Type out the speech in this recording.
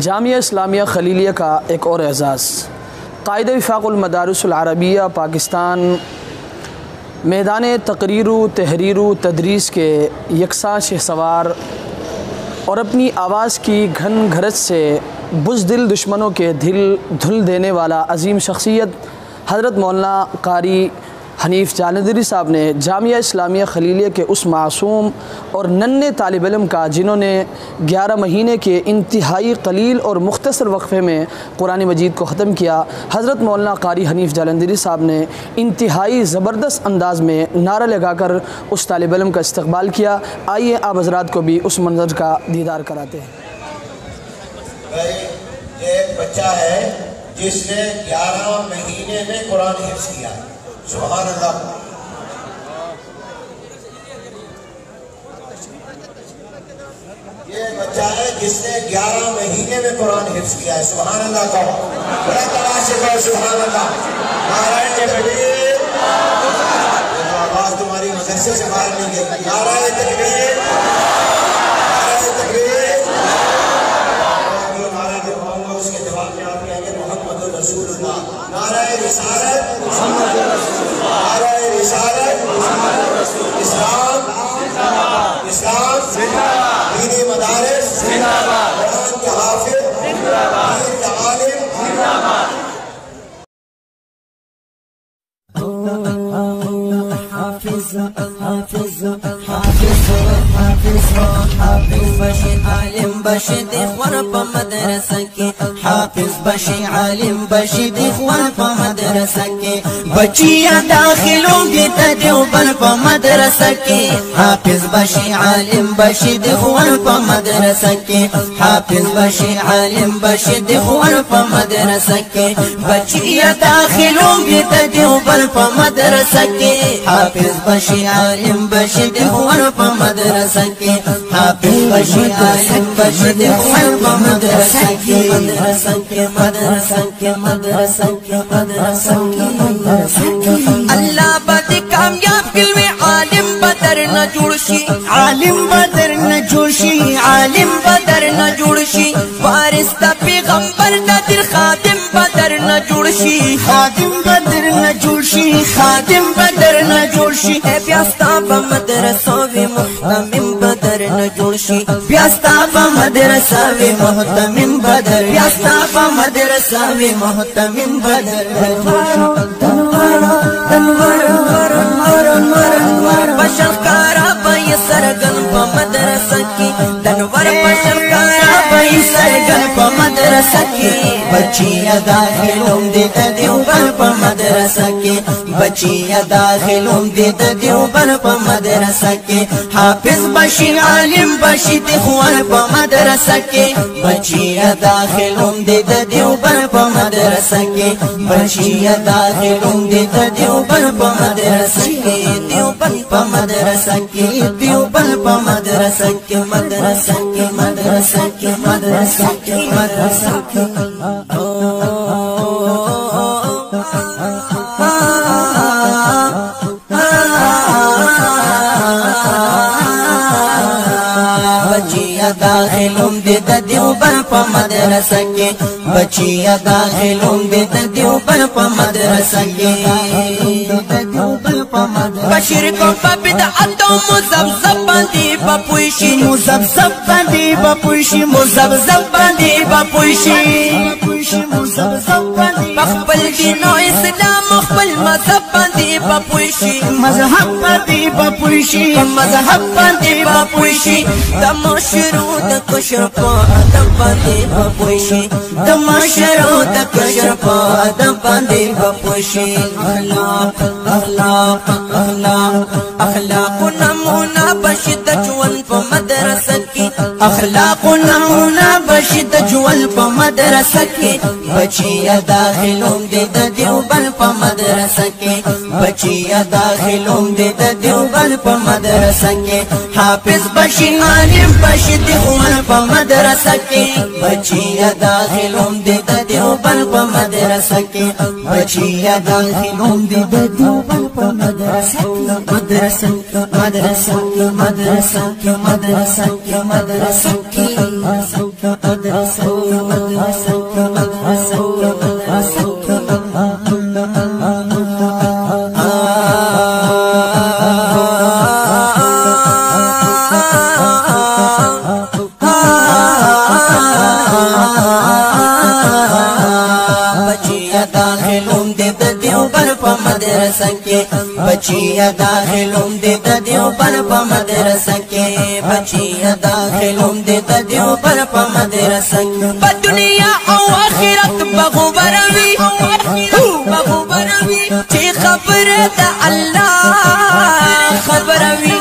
جامعہ اسلامیہ خلیلیہ کا ایک اور اعزاز قائد وفاق المدارس العربیہ پاکستان میدان تقریر و تحریر و تدریس کے یکساں شہسوار اور اپنی آواز کی گھن گھرج سے بزدل دشمنوں کے دل دھل دینے والا عظیم شخصیت حضرت مولانا قاری حنیف جالندری صاحب نے جامعہ اسلامیہ خلیلیہ کے اس معصوم اور ننھے طالب علم کا جنہوں نے 11 مہینے کے انتہائی قلیل اور مختصر وقفے میں قرآن مجید کو ختم کیا، حضرت مولانا قاری حنیف جالندری صاحب نے انتہائی زبردست انداز میں نعرہ لگا کر اس طالب علم کا استقبال کیا۔ آئیے آپ حضرات کو بھی اس منظر کا دیدار کراتے ہیں۔ یہ ایک بچہ ہے جس نے 11 مہینے میں قرآن حفظ کیا، سبحان اللہ۔ یہ بچہ ہے جس نے 11 مہینے میں قرآن حفظ کیا ہے، سبحان اللہ کا بڑا تلاش ہے، سبحان اللہ۔ نعرہ تکبیر، آواز تمہاری مدرسے سے باہر نہیں گئی، نعرہ تکبیر، نعرہ تکبیر۔ جو نعرہ دکھاؤں گا اس کے جواب میں آپ کہیں گے محمد رسول اللہ، نعرہ رسالت محمد رسول اللہ، نعرہ رسالت محمد رسول اللہ، اسلام دینی مدارس قرآن کے حافظ دین کے عالم حافظ بشی عالم بشی دیخور پا مدرسہ کی، حافظ بشی عالم بشی دیخور پا مدرسہ کی، بچیاں داخلوں گی تجوبل پا مدرسہ کی، حافظ بشی عالم بشی دیخور پا مدرسہ کی، حافظ بشی عالم بشی دیخور پا مدرسہ کی، بچیاں داخلوں گی تجوبل پا مدرسہ کی، حافظ بشی عالم بشی دیخور پا مدرسہ کی، حافظ بشی عالم بشی دیخور پا مدرسہ کی، مدرسہ کی مدرسہ کی مدرسہ کی مدرسہ کی۔ اللہ بدی کامیاب کلوے عالم بدر نہ جوڑشی، عالم بدر نہ جوڑشی، عالم بدر نہ جوڑشی، وارث دا پیغمبر دا دل خادم بدر نہ جوڑشی، خادم بدر نہ جوڑشی، خادم بدر نہ جوڑشی، اے بیاستا با مدرسہ وی محتمم بدر نہ جوڑشی، بیاستا با مدرسہ وی محتمم بدر، بیاستا با مدرسہ وی محتمم بدر، بشر کارا بائی سرگن پا مدرسہ کی، دنور بشر کارا بائی سرگن پا مدرسہ کی، بچیاں داخلوں دیتا دیوبر پا مدرسہ کی، بچیاں داخلوں دیتا دیوبر پا مدرسہ کی، حافظ بشی عالم بشی دیخور پا مدرسہ کی، بچیاں داخلوں دیتا دیوبر پا مدرسہ کی، بچیاں داخلوں دیتا دیوبر پا مدرسہ کی، دیوبر پا مدرسہ کی، دیوبر پا مدرسہ کی، مدرسہ کی مدرسہ کی مدرسہ کی مدرسہ کی۔ بچیاں داخلوں دیتا دیوبر پا مدرسہ کی، بچیاں داخلوں دیتا دیوبر پا مدرسہ کی، بشیر کو بدعت و مزبزب باندی بپوشی، مزبزب باندی بپوشی، مزبزب باندی بپوشی، بخبل دین و اسلام مخبل مذہب باندی بپوشی، مذہب باندی بپوشی، مذہب باندی بپوشی، دماشرو دا کشر پا آدم باندی بپوشی، دماشرو دا کشر پا آدم باندی بپوشی، اخلاق اخلاق اخلاق اخلاق نمونہ بشد جوال پا مدرسہ کی، اخلاق نمونہ بشد جوال پا مدرسہ کی، بچیاں داخلوں دیتا دیوبر پا مدرسہ کی، بچیاں داخلوں دیتا دیوبر پا مدرسہ کی، حافظ بشي عالم بشي دیوبند په مدرسه کې بچیا داخلوم دې د دیوبند په مدرسه کې بچیا داخلوم دې د دیوبند په مدرسه کې مدرسه مدرسه مدرسه مدرسه مدرسه کې مدرسه بچیا داخلوم دې د دیوبند په مدرسه کې بچیا داخلوم دې د دیوبند په مدرسه کې په دنیا او آخرت بغوبروي چې خبره د الله خبروي